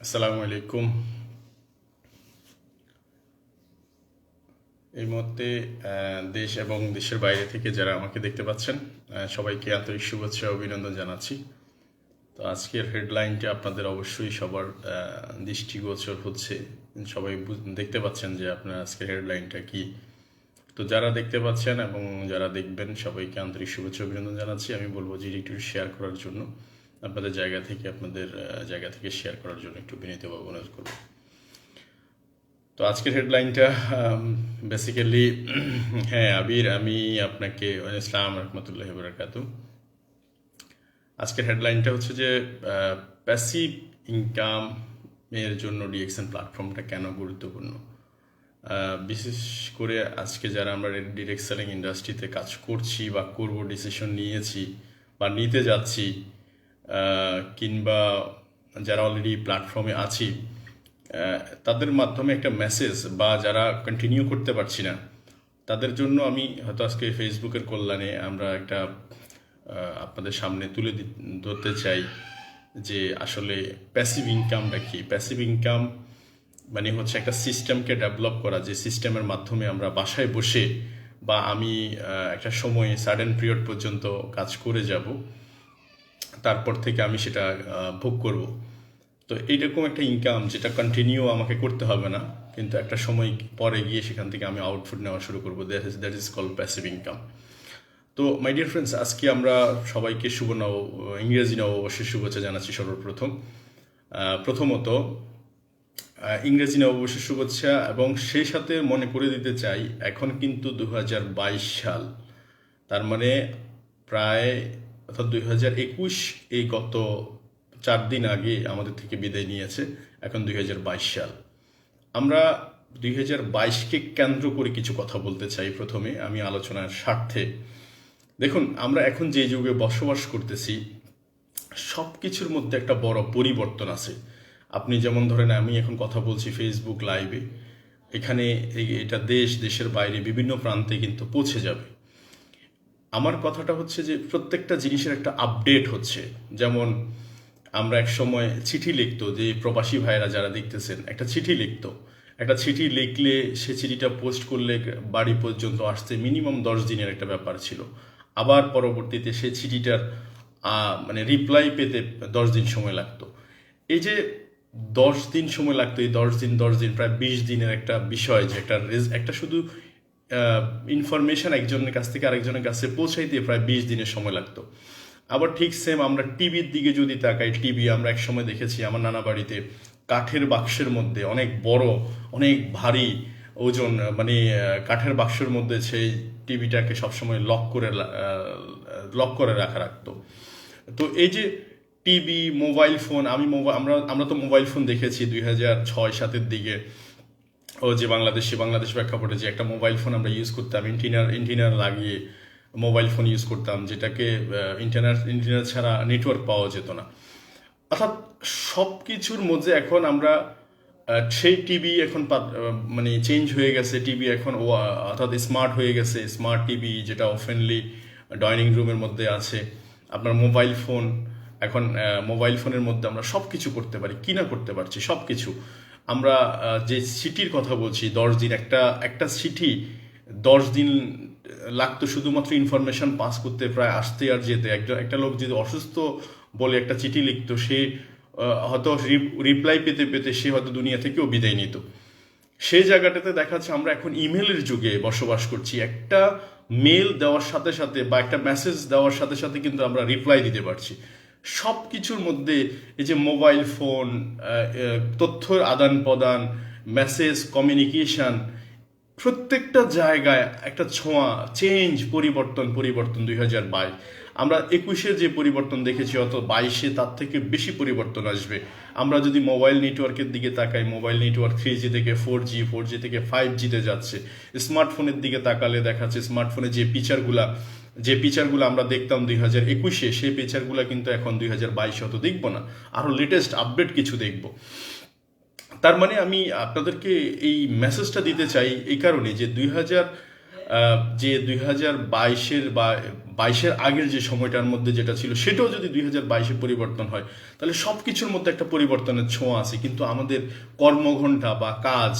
আসসালামু আলাইকুম। এই মুহূর্তে দেশ এবং দেশের বাইরে থেকে যারা আমাকে দেখতে পাচ্ছেন, সবাইকে আন্তরিক শুভেচ্ছা ও অভিনন্দন জানাচ্ছি। তো আজকের হেডলাইনটা আপনাদের অবশ্যই সবার দৃষ্টিগোচর হচ্ছে। সবাই দেখতে পাচ্ছেন যে আপনার আজকের হেডলাইনটা কি। তো যারা দেখতে পাচ্ছেন এবং যারা দেখবেন সবাইকে আন্তরিক শুভেচ্ছা অভিনন্দন জানাচ্ছি। আমি বলবো যে একটু শেয়ার করার জন্য, আপনাদের জায়গা থেকে শেয়ার করার জন্য একটু বিনীতভাবে অনুরোধ করবো। তো আজকের হেডলাইনটা বেসিক্যালি হ্যাঁ আবির, আমি আপনাকে ইসলাম রহমতুল্লাহ বরকাতু। আজকের হেডলাইনটা হচ্ছে যে প্যাসিভ ইনকাম এর জন্য ডিএক্সএন প্ল্যাটফর্মটা কেন গুরুত্বপূর্ণ। বিশেষ করে আজকে যারা আমরা ডিরেক্ট সেলিং ইন্ডাস্ট্রিতে কাজ করছি বা করব, ডিসিশন নিয়েছি বা নিতে যাচ্ছি, কিংবা যারা অলরেডি প্ল্যাটফর্মে আছি, তাদের মাধ্যমে একটা মেসেজ, বা যারা কন্টিনিউ করতে পারছি না তাদের জন্য আমি হয়তো আজকে ফেসবুকের কল্যাণে আমরা একটা আপনাদের সামনে তুলে ধরতে চাই যে আসলে প্যাসিভ ইনকামটা কি। প্যাসিভ ইনকাম মানে হচ্ছে একটা সিস্টেমকে ডেভেলপ করা, যে সিস্টেমের মাধ্যমে আমরা বাসায় বসে বা আমি একটা সময় সার্টেন পিরিয়ড পর্যন্ত কাজ করে যাব, তারপর থেকে আমি সেটা ভোগ করব। তো এইরকম একটা ইনকাম যেটা কন্টিনিউ আমাকে করতে হবে না, কিন্তু একটা সময় পরে গিয়ে সেখান থেকে আমি আউটপুট নেওয়া শুরু করবো। That is called passive income. তো মাই ডিয়ার ফ্রেন্ডস, আজকে আমরা সবাইকে ইংরেজি নববর্ষের শুভেচ্ছা জানাচ্ছি সর্বপ্রথম। প্রথমত ইংরেজি নববর্ষের শুভেচ্ছা, এবং সেই সাথে মনে করে দিতে চাই এখন কিন্তু 2022 সাল। তার মানে প্রায় অর্থাৎ 2021 এই গত 4 দিন আগে আমাদের থেকে বিদায় নিয়েছে। এখন 2022 সাল। আমরা 2022কে কেন্দ্র করে কিছু কথা বলতে চাই। প্রথমে আমি আলোচনার স্বার্থে, দেখুন আমরা এখন যে যুগে বসবাস করতেছি, সব কিছুর মধ্যে একটা বড় পরিবর্তন আছে। আপনি যেমন ধরেন, আমি এখন কথা বলছি ফেসবুক লাইভে, এখানে এটা দেশের বাইরে বিভিন্ন প্রান্তে কিন্তু পৌঁছে যাবে। আমার কথাটা হচ্ছে যে প্রত্যেকটা জিনিসের একটা আপডেট হচ্ছে। যেমন আমরা এক সময় চিঠি লিখতো, যে প্রবাসী ভাইরা যারা দেখতেছেন, একটা চিঠি লিখলে সে চিঠিটা পোস্ট করলে বাড়ি পর্যন্ত আসতে মিনিমাম 10 দিনের একটা ব্যাপার ছিল। আবার পরবর্তীতে সে চিঠিটার মানে রিপ্লাই পেতে 10 দিন সময় লাগতো। এই যে 10 দিন সময় লাগতো, এই 10 দিন প্রায় 20 দিনের একটা বিষয়, যে একটা শুধু ইনফরমেশন একজনের কাছ থেকে আরেকজনের কাছে পৌঁছাইতে প্রায় 20 দিনের সময় লাগতো। আবার ঠিক সেম আমরা টিভির দিকে যদি তাকাই, টিভি আমরা এক সময় দেখেছি আমার নানা বাড়িতে কাঠের বাক্সের মধ্যে, অনেক বড়, অনেক ভারী ওজন, মানে কাঠের বাক্সের মধ্যে সেই টিভিটাকে সবসময় লক করে রাখতো। তো এই যে টিভি, মোবাইল ফোন, আমরা তো মোবাইল ফোন দেখেছি 2006-07 দিকে। ও যে বাংলাদেশ প্রেক্ষাপটে যে একটা মোবাইল ফোন আমরা ইউজ করতাম, ইন্টিনার লাগিয়ে মোবাইল ফোন ইউজ করতাম, যেটাকে ইন্টারনেট ছাড়া নেটওয়ার্ক পাওয়া যেত না। অর্থাৎ সব কিছুর মধ্যে এখন আমরা সেই টিভি এখন মানে চেঞ্জ হয়ে গেছে। টিভি এখন অর্থাৎ স্মার্ট হয়ে গেছে, স্মার্ট টিভি যেটা ওপেনলি ডাইনিং রুমের মধ্যে আছে। আপনার মোবাইল ফোন, এখন মোবাইল ফোনের মধ্যে আমরা সব কিছু করতে পারি, কি না করতে পারছি সব কিছু। আমরা যে সিটির কথা বলছি, 10 দিন, একটা সিটি 10 দিন লাগতো শুধুমাত্র ইনফরমেশন পাস করতে, প্রায় আসতে আর যেতে। একটা লোক যদি অসুস্থ বলে একটা চিঠি লিখতো, সে হয়তো রিপ্লাই পেতে পেতে সে হয়তো দুনিয়া থেকেও বিদায় নিত। সেই জায়গাটাতে দেখা যাচ্ছে আমরা এখন ইমেলের যুগে বসবাস করছি। একটা মেল দেওয়ার সাথে সাথে বা একটা মেসেজ দেওয়ার সাথে সাথে কিন্তু আমরা রিপ্লাই দিতে পারছি। সব কিছুর মধ্যে এই যে মোবাইল ফোন, তথ্যের আদান প্রদান, মেসেজ কমিউনিকেশন, প্রত্যেকটা জায়গায় একটা ছোঁয়া, চেঞ্জ, পরিবর্তন 2022। আমরা 21-এ যে পরিবর্তন দেখেছি, অত 22-এ তার থেকে বেশি পরিবর্তন আসবে। আমরা যদি মোবাইল নেটওয়ার্কের দিকে তাকাই, মোবাইল নেটওয়ার্ক 3G থেকে 4G, 4G থেকে 5Gতে যাচ্ছে। স্মার্টফোনের দিকে তাকালে দেখাচ্ছে স্মার্টফোনে যে ফিচারগুলো আমরা দেখতাম 2021-এ, সেই ফিচারগুলো কিন্তু এখন 2022-এ অত দেখবো না, আরও লেটেস্ট আপডেট কিছু দেখবো। তার মানে আমি আপনাদেরকে এই মেসেজটা দিতে চাই এই কারণে যে যে 2022-এর বা 22-এর আগের যে সময়টার মধ্যে যেটা ছিল সেটাও যদি 2022-এ পরিবর্তন হয়, তাহলে সব কিছুর মধ্যে একটা পরিবর্তনের ছোঁয়া আছে। কিন্তু আমাদের কর্মঘণ্টা বা কাজ,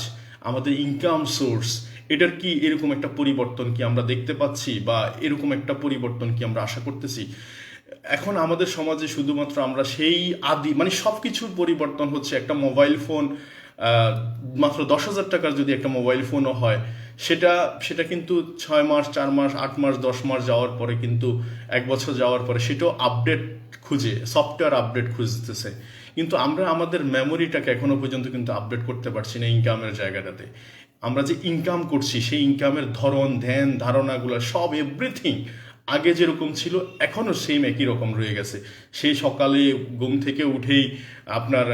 আমাদের ইনকাম সোর্স, এটার কি এরকম একটা পরিবর্তন কি আমরা দেখতে পাচ্ছি, বা এরকম একটা পরিবর্তন কি আমরা আশা করতেছি? এখন আমাদের সমাজে শুধুমাত্র আমরা সেই আদি মানে সব কিছুর পরিবর্তন হচ্ছে। একটা মোবাইল ফোন মাত্র 10,000 টাকার যদি একটা মোবাইল ফোনও হয়, সেটা সেটা কিন্তু 6 মাস, 4 মাস, 8 মাস, 10 মাস যাওয়ার পরে, কিন্তু 1 বছর যাওয়ার পরে সেটাও আপডেট খুঁজে, সফটওয়্যার আপডেট খুঁজতেছে। কিন্তু আমরা আমাদের মেমোরিটাকে এখনো পর্যন্ত কিন্তু আপডেট করতে পারছি না ইনকামের জায়গাটাতে। আমরা যে ইনকাম করছি সেই ইনকামের ধরন, ধ্যান, ধারণাগুলো সব এভরিথিং আগে যেরকম ছিল এখনও সেম একই রকম রয়ে গেছে। সেই সকালে ঘুম থেকে উঠেই আপনার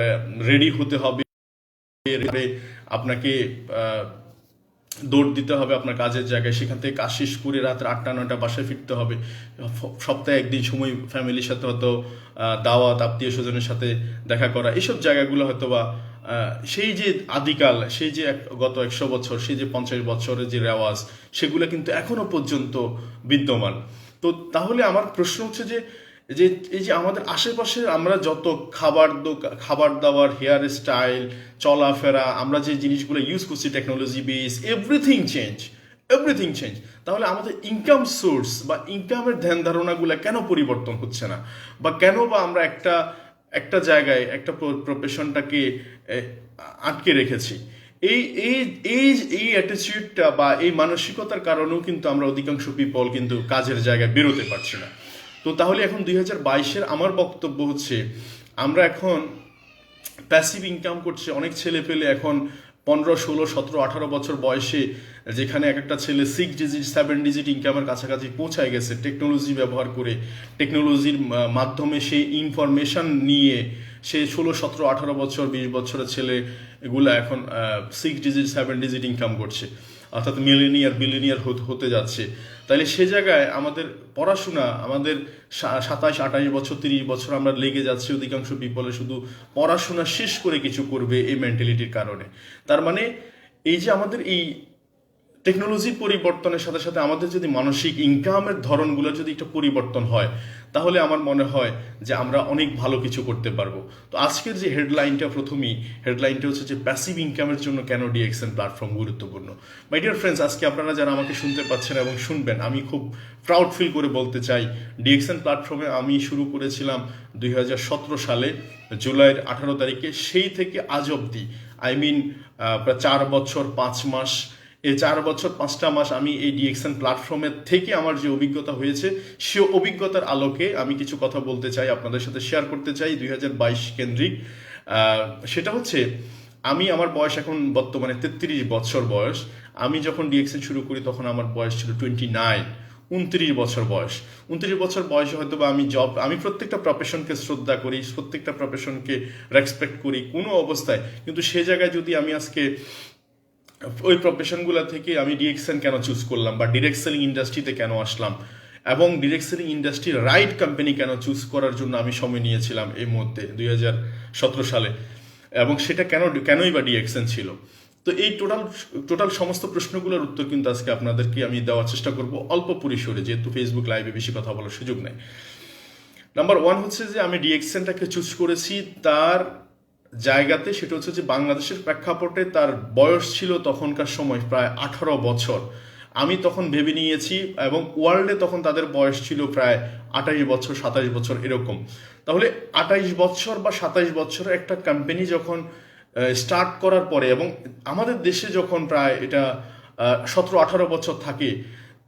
রেডি হতে হবে, আপনাকে দৌড় দিতে হবে আপনার কাজের জায়গায়, সেখান থেকে কাজ শেষ করে রাত 8টা 9টা বাসায় ফিরতে হবে। সপ্তাহে একদিন সময় ফ্যামিলির সাথে হয়তো দাওয়াত, আত্মীয় স্বজনের সাথে দেখা করা, এইসব জায়গাগুলো হয়তো বা সেই যে আদিকাল, সেই যে গত 100 বছর, সেই যে 50 বছরের যে রেওয়াজ, সেগুলো কিন্তু এখনো পর্যন্ত বিদ্যমান। তো তাহলে আমার প্রশ্ন হচ্ছে যে যে এই যে আমাদের আশেপাশে আমরা যত খাবার দাবার, হেয়ার স্টাইল, চলাফেরা, আমরা যে জিনিসগুলো ইউজ করছি টেকনোলজি বেস, এভরিথিং চেঞ্জ। তাহলে আমাদের ইনকাম সোর্স বা ইনকামের ধ্যান ধারণাগুলো কেন পরিবর্তন হচ্ছে না, বা কেন বা আমরা একটা একটা জায়গায় একটা প্রফেশনটাকে আটকে রেখেছি? এই এই এই এই অ্যাটিটিউডটা বা এই মানসিকতার কারণেও কিন্তু আমরা অধিকাংশ পিপল কিন্তু কাজের জায়গায় বেরোতে পারছি না। তো তাহলে এখন 2022-এর আমার বক্তব্য হচ্ছে, আমরা এখন প্যাসিভ ইনকাম করছে। অনেক ছেলে পেলে এখন 15, 16, 17, 18 বছর বয়সে, যেখানে এক একটা ছেলে 6 ডিজিট 7 ডিজিট ইনকামের কাছাকাছি পৌঁছায় গেছে টেকনোলজি ব্যবহার করে, টেকনোলজির মাধ্যমে সে ইনফরমেশন নিয়ে, সে 16, 17, 18 বছর, 20 বছরের ছেলে এগুলো এখন 6 ডিজিট 7 ডিজিট ইনকাম করছে, অর্থাৎ বিলিনিয়ার হতে যাচ্ছে। তাইলে সে জায়গায় আমাদের পড়াশোনা, আমাদের 27, 28 বছর, 30 বছর আমরা লেগে যাচ্ছে অধিকাংশ পিপলে শুধু পড়াশোনা শেষ করে কিছু করবে এই মেন্টালিটির কারণে। তার মানে এই যে আমাদের এই টেকনোলজির পরিবর্তনের সাথে সাথে আমাদের যদি মানসিক ইনকামের ধরনগুলো যদি একটা পরিবর্তন হয়, তাহলে আমার মনে হয় যে আমরা অনেক ভালো কিছু করতে পারবো। তো আজকের যে হেডলাইনটা হচ্ছে যে প্যাসিভ ইনকামের জন্য কেন ডিএক্সএন প্ল্যাটফর্ম গুরুত্বপূর্ণ। মাই ডিয়ার ফ্রেন্ডস, আজকে আপনারা যারা আমাকে শুনতে পাচ্ছেন এবং শুনবেন, আমি খুব প্রাউড ফিল করে বলতে চাই, ডিএক্সএন প্ল্যাটফর্মে আমি শুরু করেছিলাম 2017 সালে জুলাইয়ের 18 তারিখে। সেই থেকে আজ অবধি প্রায় 4 বছর 5 মাস, এই 4 বছর 5টা মাস আমি এই ডিএক্সএন প্ল্যাটফর্মের থেকে আমার যে অভিজ্ঞতা হয়েছে, সে অভিজ্ঞতার আলোকে আমি কিছু কথা বলতে চাই, আপনাদের সাথে শেয়ার করতে চাই 2022 কেন্দ্রিক। সেটা হচ্ছে, আমার বয়স এখন বর্তমানে 33 বছর বয়স। আমি যখন ডিএক্সএন শুরু করি তখন আমার বয়স ছিল 29, 29 বছর বয়স। 29 বছর বয়সে হয়তো বা আমি প্রত্যেকটা প্রফেশনকে শ্রদ্ধা করি, প্রত্যেকটা প্রফেশনকে রেসপেক্ট করি কোনো অবস্থায়। কিন্তু সে জায়গায় যদি আমি আজকে ওই প্রফেশনগুলো থেকে আমি ডিরেক্ট কেন চুজ করলাম, বা ডিরেক্ট সেলিং ইন্ডাস্ট্রিতে কেন আসলাম, এবং ডিরেক্ট সেলিং ইন্ডাস্ট্রির রাইট কোম্পানি কেন চুজ করার জন্য আমি সময় নিয়েছিলাম এই মুহূর্তে 2017 সালে, এবং সেটা কেনই বা ডিরেকশন ছিল। তো এই টোটাল সমস্ত প্রশ্নগুলোর উত্তর কিন্তু আজকে আপনাদেরকে আমি দেওয়ার চেষ্টা করব অল্প পরিসরে, যেহেতু ফেসবুক লাইভে বেশি কথা বলার সুযোগ নেই। নাম্বার 1 হচ্ছে যে আমি ডিএক্সএনটাকে চুজ করেছি তার জায়গাতে, সেটা হচ্ছে যে বাংলাদেশের প্রেক্ষাপটে তার বয়স ছিল তখনকার সময় প্রায় 18 বছর। আমি তখন ভেবে নিয়েছি, এবং ওয়ার্ল্ডে তখন তাদের বয়স ছিল প্রায় 28 বছর 27 বছর এরকম। তাহলে 28 বছর বা 27 বছরের একটা কোম্পানি যখন স্টার্ট করার পরে, এবং আমাদের দেশে যখন প্রায় এটা 17-18 বছর থাকে,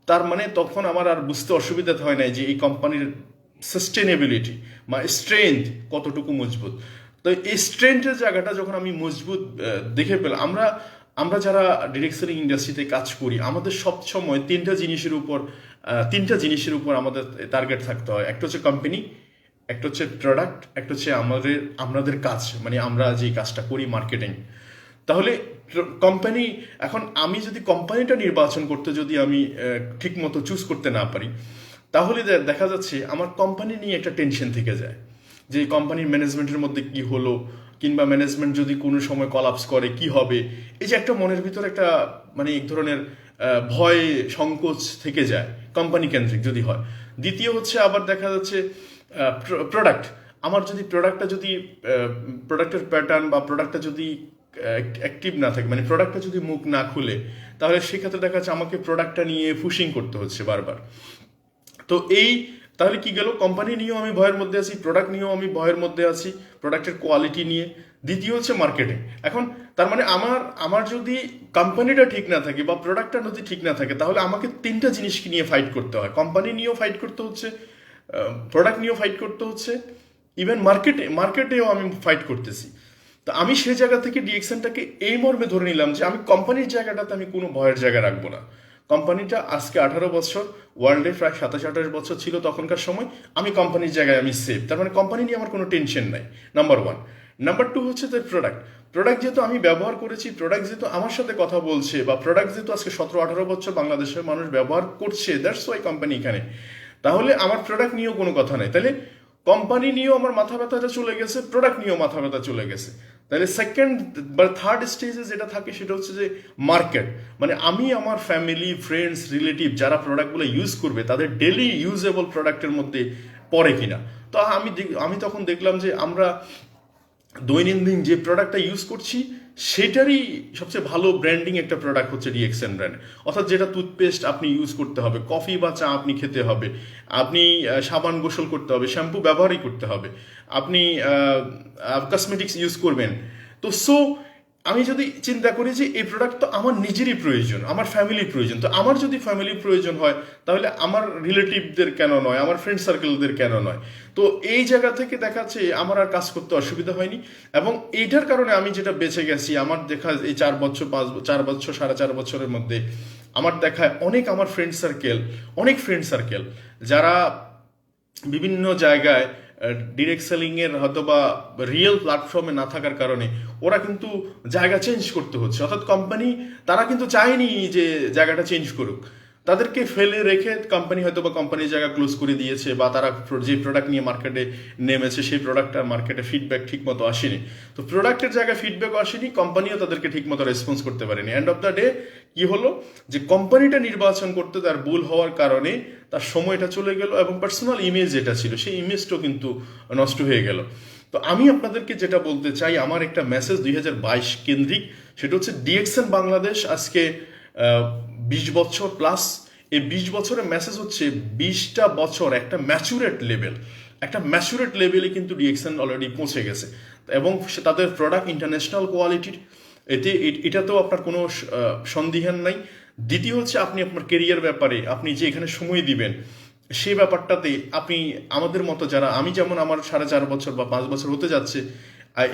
তার মানে তখন আমার আর বুঝতে অসুবিধা হয় নাই যে এই কোম্পানির সাস্টেনেবিলিটি বা স্ট্রেংথ কতটুকু মজবুত। তো এই স্ট্রেংথের জায়গাটা যখন আমি মজবুত দেখে পেলাম, আমরা যারা ডিরেক্ট সেলিং ইন্ডাস্ট্রিতে কাজ করি, আমাদের সবসময় তিনটা জিনিসের উপর আমাদের টার্গেট থাকতে হয়। একটা হচ্ছে কোম্পানি, একটা হচ্ছে প্রোডাক্ট, একটা হচ্ছে আমাদের কাজ, মানে আমরা যে কাজটা করি মার্কেটিং। তাহলে কোম্পানি, এখন আমি যদি কোম্পানিটা নির্বাচন করতে যদি আমি ঠিক মতো চুজ করতে না পারি, তাহলে দেখা যাচ্ছে আমার কোম্পানি নিয়ে একটা টেনশন থেকে যায়, যে কোম্পানির ম্যানেজমেন্টের মধ্যে কি হলো, কিংবা ম্যানেজমেন্ট যদি কোনো সময় কলাপস করে কি হবে। এই যে একটা মনের ভিতর একটা মানে এক ধরনের ভয় সংকোচ থেকে যায় কোম্পানি কেন্দ্রিক যদি হয়। দ্বিতীয় হচ্ছে আবার দেখা যাচ্ছে প্রোডাক্ট, আমার যদি প্রোডাক্টের প্যাটার্ন বা প্রোডাক্টটা যদি অ্যাক্টিভ না থাকে, মানে প্রোডাক্টটা যদি মুখ না খুলে, তাহলে সেক্ষেত্রে দেখা যাচ্ছে আমাকে প্রোডাক্টটা নিয়ে পুশিং করতে হচ্ছে বারবার। তো তাহলে কি গেল, কোম্পানি নিয়েও আমি ভয়ের মধ্যে আছি, প্রোডাক্ট নিয়েও আমি ভয়ের মধ্যে আছি, প্রোডাক্টের কোয়ালিটি নিয়ে। দ্বিতীয় হচ্ছে মার্কেটিং। এখন তার মানে আমার যদি কোম্পানিটা ঠিক না থাকে বা প্রোডাক্টটা যদি ঠিক না থাকে, তাহলে আমাকে তিনটা জিনিসকে নিয়ে ফাইট করতে হয়। কোম্পানি নিয়েও ফাইট করতে হচ্ছে, প্রোডাক্ট নিয়েও ফাইট করতে হচ্ছে, ইভেন মার্কেটেও আমি ফাইট করতেছি। তো আমি সেই জায়গা থেকে ডিএক্সএনটাকে এই মর্মে ধরে নিলাম যে আমি কোম্পানির জায়গাটাতে আমি কোনো ভয়ের জায়গা রাখবো না। কোম্পানিটা আজকে 18 বছর, ওয়ার্ল্ডে প্রায় 27-28 বছর ছিল তখনকার সময়, আমি কোম্পানির জায়গায় আমি সেফ। তার মানে কোম্পানি নিয়ে আমার কোনো টেনশন নাই, নাম্বার 1। নাম্বার 2 হচ্ছে তার প্রোডাক্ট যেহেতু আমি ব্যবহার করেছি, প্রোডাক্ট যেহেতু আমার সাথে কথা বলছে, বা প্রোডাক্ট যেহেতু আজকে 17-18 বছর বাংলাদেশের মানুষ ব্যবহার করছে, দ্যাটস ওয়াই কোম্পানি এখানে। তাহলে আমার প্রোডাক্ট নিয়েও কোনো কথা নাই। তাহলে কোম্পানি নিয়েও আমার মাথা ব্যথাটা চলে গেছে, প্রোডাক্ট নিয়েও মাথা ব্যথা চলে গেছে। তাহলে সেকেন্ড বা থার্ড স্টেজে যেটা থাকে সেটা হচ্ছে যে মার্কেট, মানে আমি আমার ফ্যামিলি, ফ্রেন্ডস, রিলেটিভ যারা প্রোডাক্টগুলো ইউজ করবে তাদের ডেলি ইউজেবল প্রোডাক্টের মধ্যে পড়ে কিনা। তো আমি তখন দেখলাম যে আমরা দৈনন্দিন যে প্রোডাক্টটা ইউজ করছি সেটারই সবচেয়ে ভালো ব্র্যান্ডিং একটা প্রোডাক্ট হচ্ছে ডিএক্সএন ব্র্যান্ড। অর্থাৎ যেটা টুথপেস্ট আপনি ইউজ করতে হবে, কফি বা চা আপনি খেতে হবে, আপনি সাবান গোসল করতে হবে, শ্যাম্পু ব্যবহারই করতে হবে, আপনি কসমেটিক্স ইউজ করবেন। তো আমি যদি চিন্তা করি যে এই প্রোডাক্ট তো আমার নিজেরই প্রয়োজন, আমার ফ্যামিলির প্রয়োজন, তো আমার যদি ফ্যামিলির প্রয়োজন হয় তাহলে আমার রিলেটিভদের কেন নয়, আমার ফ্রেন্ড সার্কেলদের কেন নয়। তো এই জায়গা থেকে দেখাচ্ছে আমার আর কাজ করতে অসুবিধা হয়নি। এবং এইটার কারণে আমি যেটা বেঁচে গেছি, আমার দেখা এই 4 বছর 4 বছর 4.5 বছরের মধ্যে আমার দেখায় আমার অনেক ফ্রেন্ড সার্কেল যারা বিভিন্ন জায়গায় ডিরেক্ট সেলিং এর হয়তো বা রিয়েল প্ল্যাটফর্মে না থাকার কারণে ওরা কিন্তু জায়গা চেঞ্জ করতে হচ্ছে। অর্থাৎ কোম্পানি তারা কিন্তু চায়নি যে জায়গাটা চেঞ্জ করুক, তাদেরকে ফেলে রেখে কোম্পানি হয়তো বা কোম্পানির জায়গা ক্লোজ করে দিয়েছে, বা তারা যে প্রোডাক্ট নিয়ে মার্কেটে নেমেছে সেই প্রোডাক্টটার মার্কেটে ফিডব্যাক ঠিক মতো আসেনি। তো প্রোডাক্টের জায়গায় ফিডব্যাক আসেনি, কোম্পানিও তাদেরকে ঠিক মতো রেসপন্স করতে পারেনি। এন্ড অফ দ্য ডে কি হলো, যে কোম্পানিটা নির্বাচন করতে তার ভুল হওয়ার কারণে তার সময়টা চলে গেল, এবং পার্সোনাল ইমেজ যেটা ছিল সেই ইমেজটাও কিন্তু নষ্ট হয়ে গেল। তো আমি আপনাদেরকে যেটা বলতে চাই, আমার একটা মেসেজ 2022 কেন্দ্রিক, সেটা হচ্ছে ডিএক্সএন বাংলাদেশ আজকে 20 বছর প্লাস। এই 20 বছরের মেসেজ হচ্ছে 20টা বছর একটা ম্যাচুরেট লেভেলে কিন্তু ডিএক্সএন অলরেডি পৌঁছে গেছে, এবং তাদের প্রোডাক্ট ইন্টারন্যাশনাল কোয়ালিটির, এটাতেও আপনার কোনো সন্দেহান নাই। দ্বিতীয় হচ্ছে আপনি আপনার কেরিয়ার ব্যাপারে আপনি যে এখানে সময় দিবেন সেই ব্যাপারটাতে আপনি আমাদের মতো যারা, আমি যেমন আমার 4.5 বছর বা 5 বছর হতে যাচ্ছে,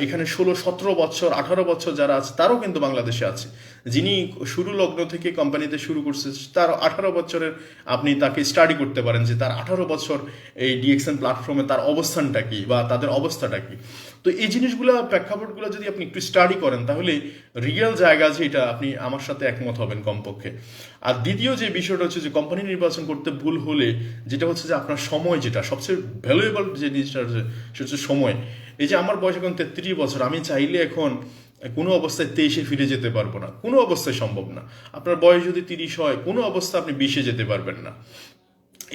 এখানে 16-17 বছর 18 বছর যারা আছে তারাও কিন্তু বাংলাদেশে আছে। যিনি শুরু লগ্ন থেকে কোম্পানিতে শুরু করছে তার 18 বছরের আপনি তাকে স্টাডি করতে পারেন যে তার 18 বছর এই ডিএক্সএন প্ল্যাটফর্মে তার অবস্থানটা কি বা তাদের অবস্থাটা কি। তো এই জিনিসগুলো, প্রেক্ষাপটগুলো যদি আপনি একটু স্টাডি করেন তাহলে রিয়েল জায়গা যেটা আপনি আমার সাথে একমত হবেন কমপক্ষে। আর দ্বিতীয় যে বিষয়টা হচ্ছে যে কোম্পানি নির্বাচন করতে ভুল হলে যেটা হচ্ছে যে আপনার সময়, যেটা সবচেয়ে ভ্যালুয়েবল যে জিনিসটা সেটা হচ্ছে সময়। এই যে আমার বয়স এখন 33 বছর, আমি চাইলে এখন কোনো অবস্থায় 23-এ ফিরে যেতে পারবো না, কোনো অবস্থায় সম্ভব না। আপনার বয়স যদি 30 হয়, কোনো অবস্থা আপনি 20-এ যেতে পারবেন না।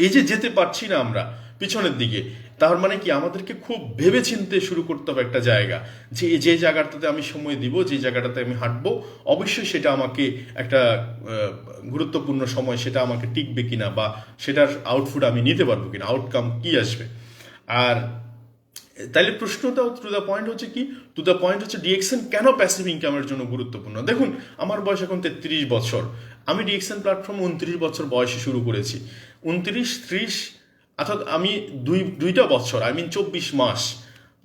এই যে যেতে পারছি না আমরা পিছনের দিকে, তার মানে কি আমাদেরকে খুব ভেবে চিনতে শুরু করতে হবে একটা জায়গা, যে জায়গাটাতে আমি সময় দিব, যে জায়গাটাতে আমি হাঁটবো, অবশ্যই সেটা আমাকে একটা গুরুত্বপূর্ণ সময়, সেটা আমাকে টিকবে কিনা, বা সেটার আউটপুট আমি নিতে পারবো কিনা, আউটকাম কি আসবে। আর তাইলে প্রশ্নটা টু দ্য পয়েন্ট হচ্ছে ডিএক্সএন কেন প্যাসিভ ইনকামের জন্য গুরুত্বপূর্ণ। দেখুন, আমার বয়স এখন 33 বছর, আমি ডিএক্সএন প্ল্যাটফর্ম 29 বছর বয়সে শুরু করেছি। 29-30 অর্থাৎ আমি দুইটা বছর, 24 মাস,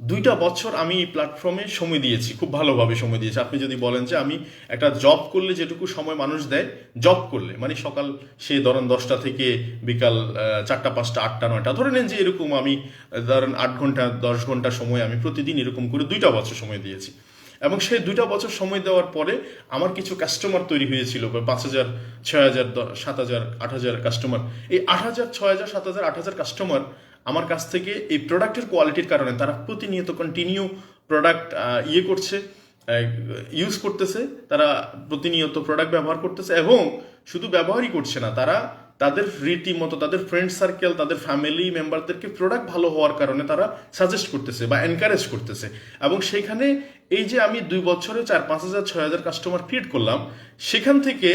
2টা বছর আমি এই প্ল্যাটফর্মে সময় দিয়েছি, খুব ভালোভাবে সময় দিয়েছি। আপনি যদি বলেন যে আমি একটা জব করলে যেটুকু সময় মানুষ দেয়, জব করলে মানে সকাল সে ধরেন 10টা থেকে বিকাল 4টা 5টা 8টা 9টা, ধরে নেন যে এরকম আমি ধরেন 8 ঘন্টা 10 ঘন্টা সময় আমি প্রতিদিন এরকম করে 2টা বছর সময় দিয়েছি। এবং সেই 2টা বছর সময় দেওয়ার পরে আমার কিছু কাস্টমার তৈরি হয়েছিল, 5,000 6,000 7,000 8,000 কাস্টমার। এই 8,000 6,000 7,000 8,000 কাস্টমার আমার কাছ থেকে এই প্রোডাক্টের কোয়ালিটির কারণে তারা প্রতিনিয়ত কন্টিনিউ প্রোডাক্ট করছে, ইউজ করতেছে, তারা প্রতিনিয়ত প্রোডাক্ট ব্যবহার করতেছে, এবং শুধু ব্যবহারই করছে না, তারা তাদের রীতিমতো তাদের ফ্রেন্ড সার্কেল, তাদের ফ্যামিলি মেম্বারদেরকে প্রোডাক্ট ভালো হওয়ার কারণে তারা সাজেস্ট করতেছে বা এনকারেজ করতেছে। এবং সেখানে এই যে আমি 2 বছরে 4-5 হাজার 6 হাজার কাস্টমার ক্রিয়েট করলাম, সেখান থেকে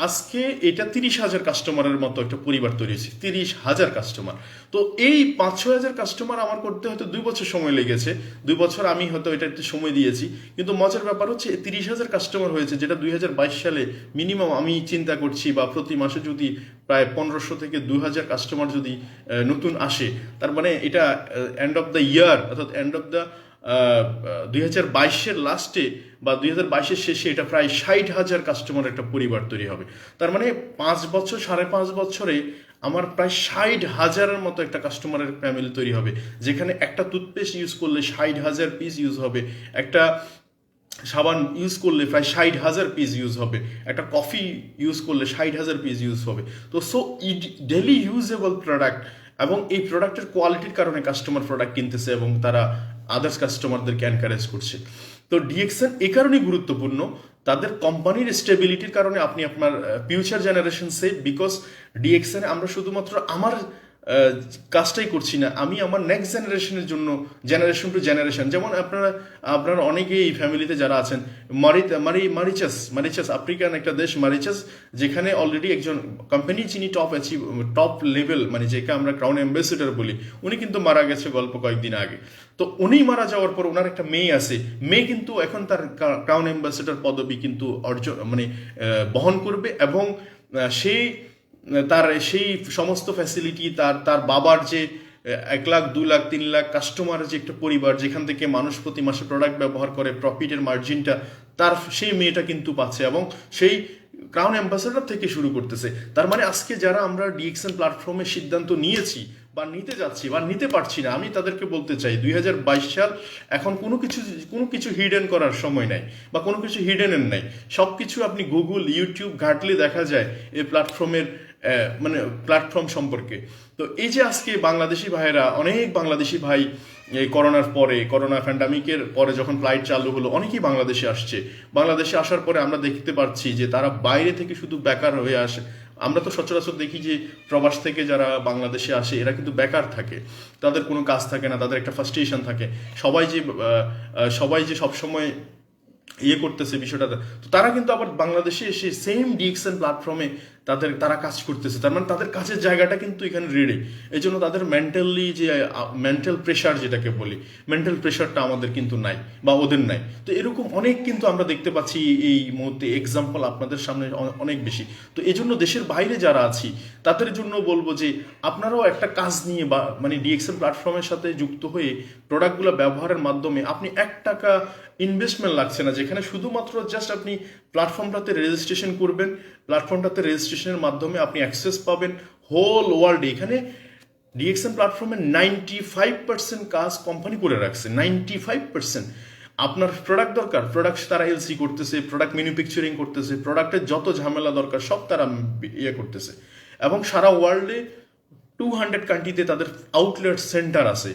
আজকে এটা 30,000 কাস্টমারের মতো একটা পরিবার তৈরি হয়েছে। 30,000 কাস্টমার। তো এই 5-6 হাজার কাস্টমার আমার করতে হয়তো 2 বছর সময় লেগেছে, 2 বছর আমি হয়তো এটা একটু সময় দিয়েছি, কিন্তু মজার ব্যাপার হচ্ছে 30,000 কাস্টমার হয়েছে, যেটা 2022 সালে মিনিমাম আমি চিন্তা করছি, বা প্রতি মাসে যদি প্রায় 1500 থেকে 2000 কাস্টমার যদি নতুন আসে, তার মানে এটা এন্ড অফ দ্য ইয়ার, অর্থাৎ এন্ড অফ দ্য 2022-এর লাস্টে বা 2022-এর শেষে এটা প্রায় 60,000 কাস্টমার একটা পরিবার তৈরি হবে। তার মানে 5 বছর 5.5 বছরে আমার প্রায় 60,000-এর মতো একটা কাস্টমারের ফ্যামিলি তৈরি হবে, যেখানে একটা টুথপেস্ট ইউজ করলে 60,000 পিস ইউজ হবে, একটা সাবান ইউজ করলে প্রায় 60,000 পিস ইউজ হবে, একটা কফি ইউজ করলে 60,000 পিস ইউজ হবে। তো সো ডেলি ইউজেবল প্রোডাক্ট, এবং এই প্রোডাক্টের কোয়ালিটির কারণে কাস্টমার প্রোডাক্ট কিনতেছে এবং তারা আদার্স কাস্টমারদেরকে এনকারেজ করছে। তো ডিএক্সএন এই কারণেই গুরুত্বপূর্ণ, তাদের কোম্পানির স্টেবিলিটির কারণে আপনি আপনার future generation save, because DXN আমরা শুধুমাত্র আমার কাজটাই করছি না, আমি আমার নেক্সট জেনারেশনের জন্য, জেনারেশন টু জেনারেশন, যেমন আপনারা অনেকেই এই ফ্যামিলিতে যারা আছেন, মারিচাস আফ্রিকান একটা দেশ মারিচাস, যেখানে অলরেডি একজন কোম্পানি যিনি টপ লেভেল, মানে যেকে আমরা ক্রাউন অ্যাম্বাসেডর বলি, উনি কিন্তু মারা গেছে গল্প কয়েকদিন আগে। তো উনি মারা যাওয়ার পর ওনার একটা মেয়ে আছে, মেয়ে কিন্তু এখন তার ক্রাউন অ্যাম্বাসেডর পদবি কিন্তু অর্জন মানে বহন করবে, এবং সেই তার সেই সমস্ত ফ্যাসিলিটি, তার বাবার যে 1 লাখ 2 লাখ 3 লাখ কাস্টমার যে একটা পরিবার, যেখান থেকে মানুষ প্রতি মাসে প্রোডাক্ট ব্যবহার করে, প্রফিটের মার্জিনটা তার সেই মেয়েটা কিন্তু পাচ্ছে, এবং সেই ক্রাউন অ্যাম্বাসেডর থেকে শুরু করতেছে। তার মানে আজকে যারা আমরা ডিএক্সএন প্ল্যাটফর্মের সিদ্ধান্ত নিয়েছি বা নিতে যাচ্ছি বা নিতে পারছি না, আমি তাদেরকে বলতে চাই 2022 সাল, এখন কোনো কিছু হিডেন করার সময় নাই, বা কোনো কিছু হিডেনের নাই, সব কিছু আপনি গুগল ইউটিউব ঘাটলে দেখা যায় এই প্ল্যাটফর্মের মানে প্ল্যাটফর্ম সম্পর্কে। তো এই যে আজকে বাংলাদেশি ভাইয়েরা, অনেক বাংলাদেশি ভাই এই করোনা প্যান্ডামিকের পরে যখন ফ্লাইট চালু হলো, অনেকেই বাংলাদেশে আসছে। বাংলাদেশে আসার পরে আমরা দেখতে পাচ্ছি যে তারা বাইরে থেকে শুধু বেকার হয়ে আসে। আমরা তো সচরাচর দেখি যে প্রবাস থেকে যারা বাংলাদেশে আসে, এরা কিন্তু বেকার থাকে, তাদের কোনো কাজ থাকে না, তাদের একটা ফ্রাস্ট্রেশন থাকে, সবাই যে সবসময় করতেছে বিষয়টা, তো তারা কিন্তু আবার বাংলাদেশে এসে সেম ডিএক্সএন প্ল্যাটফর্মে তারা কাজ করতেছে। তার মানে তাদের কাজের জায়গাটা কিন্তু এখানে রেডি। এই জন্য তাদের মেন্টাল প্রেশার, যেটাকে বলি মেন্টাল প্রেশারটা আমাদের কিন্তু নাই, বা ওদের নাই। তো এরকম অনেক কিন্তু আমরা দেখতে পাচ্ছি এই মুহূর্তে, এক্সাম্পল আপনাদের সামনে অনেক বেশি। তো এই জন্য দেশের বাইরে যারা আছি তাদের জন্য বলবো যে আপনারাও একটা কাজ নিয়ে, বা মানে ডিএক্সএন প্ল্যাটফর্মের সাথে যুক্ত হয়ে প্রোডাক্টগুলো ব্যবহারের মাধ্যমে আপনি 1 টাকা ইনভেস্টমেন্ট লাগছে না, যেখানে শুধুমাত্র জাস্ট আপনি প্ল্যাটফর্মটাতে রেজিস্ট্রেশন করবেন, প্ল্যাটফর্মটাতে রেজিস্ট্রেশনের মাধ্যমে আপনি অ্যাক্সেস পাবেন হোল ওয়ার্ল্ডে। এখানে ডিএক্সএন প্ল্যাটফর্মে 95% কাজ কোম্পানি করে রাখছে, 95%। আপনার প্রোডাক্ট দরকার, প্রোডাক্ট তারা এলসি করতেছে, প্রোডাক্ট ম্যানুফ্যাকচারিং করতেছে, প্রোডাক্টের যত ঝামেলা দরকার সব তারা করতেছে, এবং সারা ওয়ার্ল্ডে 200 কান্ট্রিতে তাদের আউটলেট সেন্টার আছে।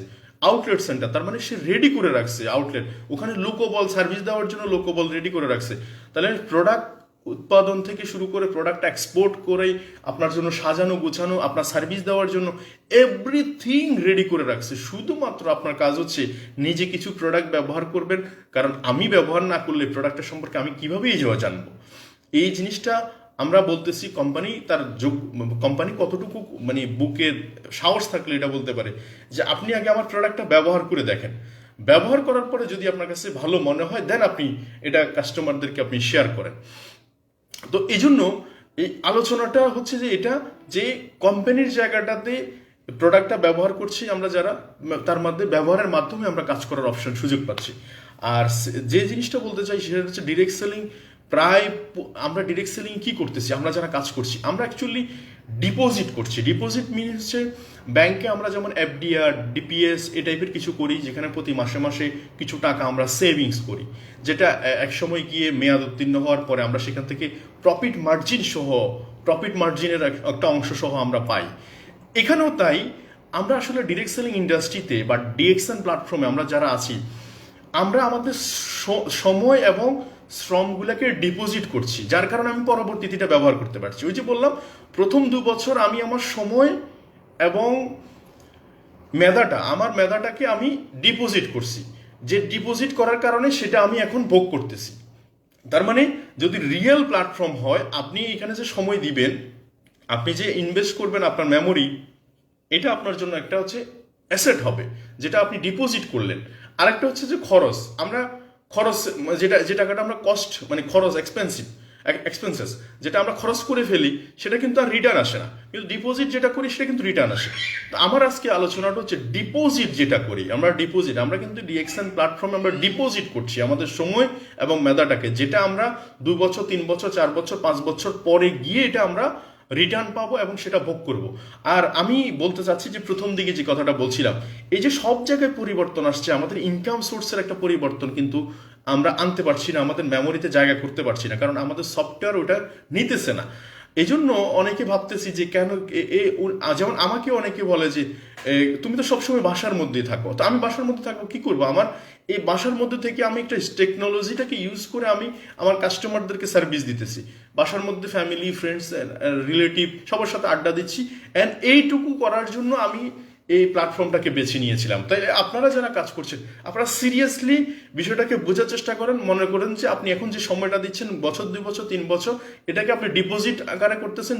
তার মানে সে রেডি করে রাখছে আউটলেট, ওখানে লোকবল সার্ভিস দেওয়ার জন্য লোকবল রেডি করে রাখছে। তাহলে প্রোডাক্ট উৎপাদন থেকে শুরু করে প্রোডাক্ট এক্সপোর্ট করে আপনার জন্য সাজানো গোছানো, আপনার সার্ভিস দেওয়ার জন্য এভরিথিং রেডি করে রাখছে। শুধুমাত্র আপনার কাজ হচ্ছে নিজে কিছু প্রোডাক্ট ব্যবহার করবেন, কারণ আমি ব্যবহার না করলে প্রোডাক্টের সম্পর্কে আমি কিভাবেই জানবো। এই জিনিসটা আমরা বলতেছি, কোম্পানি কতটুকু মানে বুকের সাহস থাকলে এটা বলতে পারে যে আপনি আগে আমার প্রোডাক্টটা ব্যবহার করে দেখেন, ব্যবহার করার পরে যদি আপনার কাছে ভালো মনে হয়, দেন আপনি এটা কাস্টমারদেরকে আপনি শেয়ার করেন। তো এই জন্য এই আলোচনাটা হচ্ছে যে এটা, যে কোম্পানির জায়গাটাতে প্রোডাক্টটা ব্যবহার করছি আমরা যারা, তার মধ্যে ব্যবহারের মাধ্যমে আমরা কাজ করার সুযোগ পাচ্ছি। আর যে জিনিসটা বলতে চাই সেটা হচ্ছে ডিরেক্ট সেলিং। আমরা ডিরেক্ট সেলিং কি করতেছি, আমরা যারা কাজ করছি, আমরা অ্যাকচুয়ালি ডিপোজিট করছি। ডিপোজিট মিন হচ্ছে ব্যাংকে আমরা যেমন এফডিআর, ডিপিএস এই টাইপের কিছু করি, যেখানে প্রতি মাসে মাসে কিছু টাকা আমরা সেভিংস করি, যেটা একসময় গিয়ে মেয়াদ উত্তীর্ণ হওয়ার পরে আমরা সেখান থেকে প্রফিট মার্জিনের একটা অংশ সহ আমরা পাই। এখানেও তাই, আমরা আসলে ডিরেক্ট সেলিং ইন্ডাস্ট্রিতে বা ডিএক্সএন প্ল্যাটফর্মে আমরা যারা আছি, আমরা আমাদের সময় এবং শ্রমগুলোকে ডিপোজিট করছি, যার কারণে আমি পরবর্তীতে এটা ব্যবহার করতে পারছি। ওই যে বললাম, প্রথম 2 বছর আমি আমার সময় এবং আমার মেধাটাকে আমি ডিপোজিট করছি, যে ডিপোজিট করার কারণে সেটা আমি এখন ভোগ করতেছি। তার মানে যদি রিয়েল প্ল্যাটফর্ম হয়, আপনি এখানে যে সময় দিবেন, আপনি যে ইনভেস্ট করবেন আপনার মেমোরি, এটা আপনার জন্য একটা হচ্ছে অ্যাসেট হবে, যেটা আপনি ডিপোজিট করলেন। আরেকটা হচ্ছে যে খরচ যে টাকাটা আমরা কস্ট মানে খরচ এক্সপেন্সেস যেটা আমরা খরচ করে ফেলি, সেটা কিন্তু আর রিটার্ন আসে না। কিন্তু ডিপোজিট যেটা করি সেটা কিন্তু রিটার্ন আসে। তো আমার আজকে আলোচনাটা হচ্ছে ডিপোজিট যেটা করি আমরা কিন্তু ডিএক্সএন প্ল্যাটফর্মে আমরা ডিপোজিট করছি আমাদের সময় এবং মেধাটাকে, যেটা আমরা 2 বছর 3 বছর 4 বছর 5 বছর পরে গিয়ে এটা আমরা রিটার্ন পাবো এবং সেটা ভোগ করব। আর আমি বলতে চাচ্ছি যে প্রথম দিকে যে কথাটা বলছিলাম, এই যে সব জায়গায় পরিবর্তন আসছে, আমাদের ইনকাম সোর্সের একটা পরিবর্তন কিন্তু আমরা আনতে পারছি না, আমাদের মেমোরিতে জায়গা করতে পারছি না, কারণ আমাদের সফটওয়্যার ওটা নিতেছে না। এই জন্য অনেকে ভাবতেছি যে কেন যেমন আমাকে অনেকে বলে যে তুমি তো সবসময় বাসার মধ্যেই থাকো, তো আমি বাসার মধ্যে থাকবো কি করবো? আমার এই বাসার মধ্যে থেকে আমি একটা টেকনোলজিটাকে ইউজ করে আমি আমার কাস্টমারদেরকে সার্ভিস দিতেছি, বাসার মধ্যে ফ্যামিলি ফ্রেন্ডস রিলেটিভ সবার সাথে আড্ডা দিচ্ছি, অ্যান্ড এইটুকু করার জন্য আমি এই প্ল্যাটফর্মটাকে বেছে নিয়েছিলাম। তাই আপনারা যারা কাজ করছেন, আপনারা সিরিয়াসলি বিষয়টাকে বোঝার চেষ্টা করেন, মনে করেন যে আপনি এখন যে সময়টা দিচ্ছেন 1 বছর 2 বছর 3 বছর, এটাকে আপনি ডিপোজিট আকারে করতেছেন,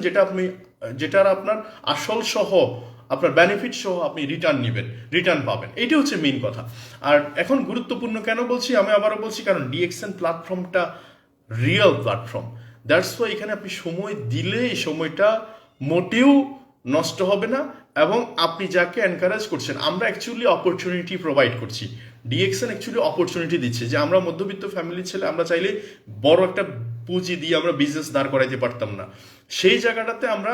যেটার আপনার আসল সহ আপনার বেনিফিট সহ আপনি রিটার্ন পাবেন। এইটা হচ্ছে মেইন কথা। আর এখন গুরুত্বপূর্ণ কেন বলছি, আমি আবারও বলছি, কারণ ডিএক্সএন প্ল্যাটফর্মটা রিয়েল প্ল্যাটফর্ম। দ্যাটস ওয়াই এখানে আপনি সময় দিলে এই সময়টা মোটেও নষ্ট হবে না, এবং আপনি যাকে এনকারেজ করছেন, আমরা অ্যাকচুয়ালি অপরচুনিটি প্রোভাইড করছি। ডিএক্সএন অ্যাকচুয়ালি অপরচুনিটি দিচ্ছে, যে আমরা মধ্যবিত্ত ফ্যামিলির ছেলে, আমরা চাইলে বড় একটা পুঁজি দিয়ে আমরা বিজনেস দাঁড় করাইতে পারতাম না। সেই জায়গাটাতে আমরা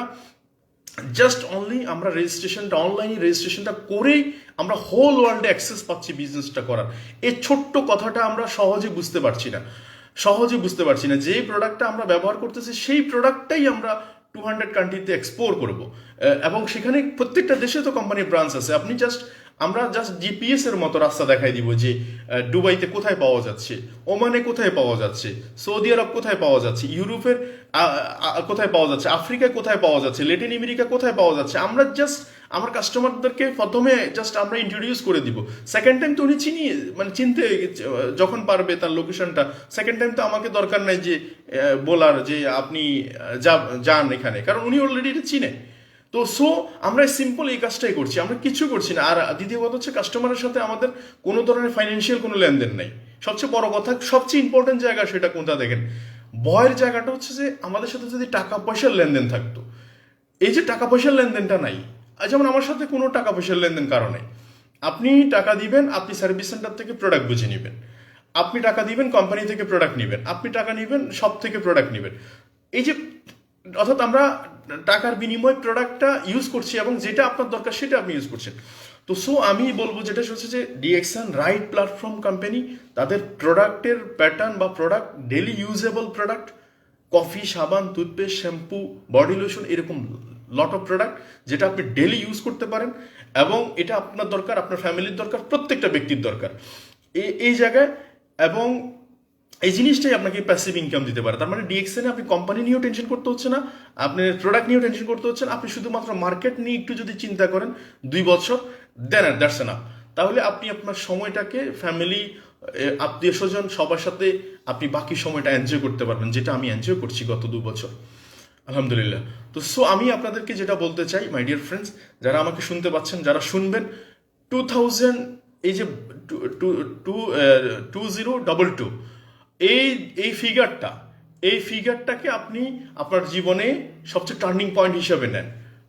জাস্ট অনলি আমরা অনলাইনে রেজিস্ট্রেশনটা করেই আমরা হোল ওয়ার্ল্ডে অ্যাক্সেস পাচ্ছি বিজনেসটা করার। এই ছোট্ট কথাটা আমরা সহজে বুঝতে পারছি না। যে প্রোডাক্টটা আমরা ব্যবহার করতেছি, সেই প্রোডাক্টটাই আমরা 200 কান্ট্রিতে এক্সপোর্ট করব, এবং সেখানে প্রত্যেকটা দেশে তো কোম্পানির ব্রাঞ্চ আছে। আমরা জাস্ট জিপিএস এর মতো রাস্তা দেখাই দিব যে দুবাইতে কোথায় পাওয়া যাচ্ছে, ওমানে কোথায় পাওয়া যাচ্ছে, সৌদি আরব কোথায় পাওয়া যাচ্ছে, ইউরোপের কোথায় পাওয়া যাচ্ছে, আফ্রিকায় কোথায় পাওয়া যাচ্ছে, ল্যাটিন আমেরিকা কোথায় পাওয়া যাচ্ছে। আমরা জাস্ট আমার কাস্টমারদেরকে প্রথমে জাস্ট আমরা ইন্ট্রোডিউস করে দিব, সেকেন্ড টাইম তো উনি চিনতে যখন পারবে তার লোকেশনটা, সেকেন্ড টাইম তো আমাকে দরকার নাই যে বলার যে আপনি যান এখানে, কারণ উনি অলরেডি এটা চিনে। তো আমরা সিম্পল এই কাজটাই করছি, আমরা কিছু করছি না। আর দ্বিতীয় কথা হচ্ছে, কাস্টমারের সাথে আমাদের কোনো ধরনের ফাইন্যান্সিয়াল কোনো লেনদেন নাই। সবচেয়ে বড় কথা, সবচেয়ে ইম্পর্টেন্ট জায়গা সেটা কোনটা দেখেন, ভয়ের জায়গাটা হচ্ছে যে আমাদের সাথে যদি টাকা পয়সার লেনদেন থাকতো, এই যে টাকা পয়সার লেনদেনটা নাই। যেমন আমার সাথে কোনো টাকা পয়সার লেনদেন কারণে, আপনি টাকা দিবেন, আপনি সার্ভিস সেন্টার থেকে প্রোডাক্ট বুঝে নেবেন, আপনি টাকা দিবেন, কোম্পানি থেকে প্রোডাক্ট নেবেন, আপনি টাকা নেবেন, সব থেকে প্রোডাক্ট নেবেন। এই যে অর্থাৎ আমরা টাকার বিনিময়ে প্রোডাক্টটা ইউজ করছি, এবং যেটা আপনার দরকার সেটা আপনি ইউজ করছেন। তো আমি বলবো যেটা হচ্ছে যে ডিএক্সএন রাইট প্ল্যাটফর্ম কোম্পানি, তাদের প্রোডাক্টের প্যাটার্ন বা product daily usable product, coffee, সাবান, টুথপেস্ট, শ্যাম্পু, বডি লোশন, এরকম লট অফ প্রোডাক্ট যেটা আপনি ডেলি ইউজ করতে পারেন, এবং এটা আপনার দরকার, আপনার ফ্যামিলির দরকার, প্রত্যেকটা ব্যক্তির দরকার এই জায়গায়। এবং এই জিনিসটাই আপনাকে প্যাসিভ ইনকাম দিতে পারে। তার মানে ডিএক্সএনে আপনি কোম্পানি নিয়েও টেনশন করতে হচ্ছে না, আপনি প্রোডাক্ট নিয়েও টেনশন করতে হচ্ছে না, আপনি শুধুমাত্র মার্কেট নিয়ে একটু যদি চিন্তা করেন 2 বছর, দ্যাটস এনাফ। তাহলে আপনি আপনার সময়টাকে ফ্যামিলি, আত্মীয় স্বজন সবার সাথে আপনি বাকি সময়টা এনজয় করতে পারবেন, যেটা আমি এনজয় করছি গত 2 বছর, আলহামদুলিল্লাহ। তো আমি আপনাদেরকে যেটা বলতে চাই, মাই ডিয়ার ফ্রেন্ডস, যারা আমাকে শুনতে পাচ্ছেন, যারা শুনবেন, 2000 এই যে 2022 এই ফিগারটাকে আপনি আপনার জীবনে সবচেয়ে টার্নিং পয়েন্ট হিসেবে নেন।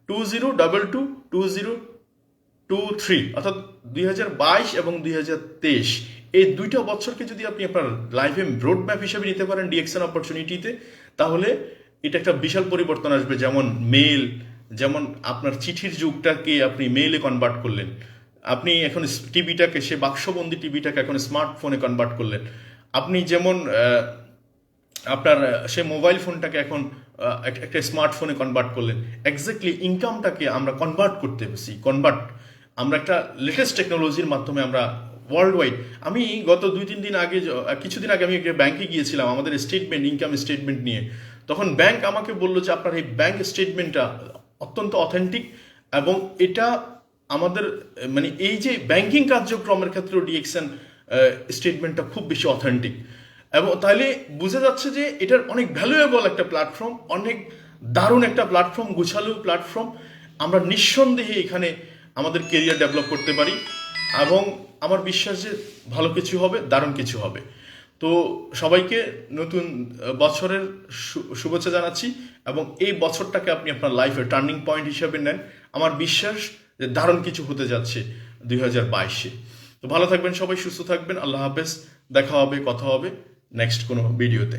2022 2023, অর্থাৎ 2022 এবং 2023, এই 2টা বছরকে যদি আপনি আপনার লাইফে রোড ম্যাপ হিসেবে নিতে পারেন ডিএক্সএন অপরচুনিটিতে, তাহলে এটা একটা বিশাল পরিবর্তন আসবে। যেমন আপনার চিঠির যুগটাকে আপনি মেইলে কনভার্ট করলেন, আপনি এখন টিভিটাকে, সে বাক্সবন্দি টিভিটাকে এখন স্মার্টফোনে কনভার্ট করলেন, আপনি যেমন আপনার সে মোবাইল ফোনটাকে এখন একটা স্মার্টফোনে কনভার্ট করলেন। এক্স্যাক্টলি ইনকামটাকে আমরা কনভার্ট আমরা একটা লেটেস্ট টেকনোলজির মাধ্যমে আমরা ওয়ার্ল্ড ওয়াইড। আমি গত 2-3 দিন আগে কিছুদিন আগে আমি একটা ব্যাংকে গিয়েছিলাম আমাদের স্টেটমেন্ট, ইনকাম স্টেটমেন্ট নিয়ে। তখন ব্যাংক আমাকে বললো যে আপনার এই ব্যাংক স্টেটমেন্টটা অত্যন্ত অথেন্টিক এবং এটা আমাদের মানে এই যে ব্যাংকিং কার্যক্রমের ক্ষেত্রেও ডিএক্সএন স্টেটমেন্টটা খুব বেশি অথেন্টিক। এবং তাহলে বোঝা যাচ্ছে যে এটার অনেক ভ্যালুয়েবল একটা প্ল্যাটফর্ম, অনেক দারুণ একটা প্ল্যাটফর্ম, গুছালো প্ল্যাটফর্ম। আমরা নিঃসন্দেহে এখানে আমাদের কেরিয়ার ডেভেলপ করতে পারি এবং আমার বিশ্বাস যে ভালো কিছু হবে, দারুণ কিছু হবে। তো সবাইকে নতুন বছরের শুভেচ্ছা জানাচ্ছি এবং এই বছরটাকে আপনি আপনার লাইফের টার্নিং পয়েন্ট হিসেবে নেন। আমার বিশ্বাস যে দারুণ কিছু হতে যাচ্ছে 2022-এ। তো ভালো থাকবেন সবাই, সুস্থ থাকবেন। আল্লাহ হাফেজ। দেখা হবে, কথা হবে নেক্সট কোনো ভিডিওতে।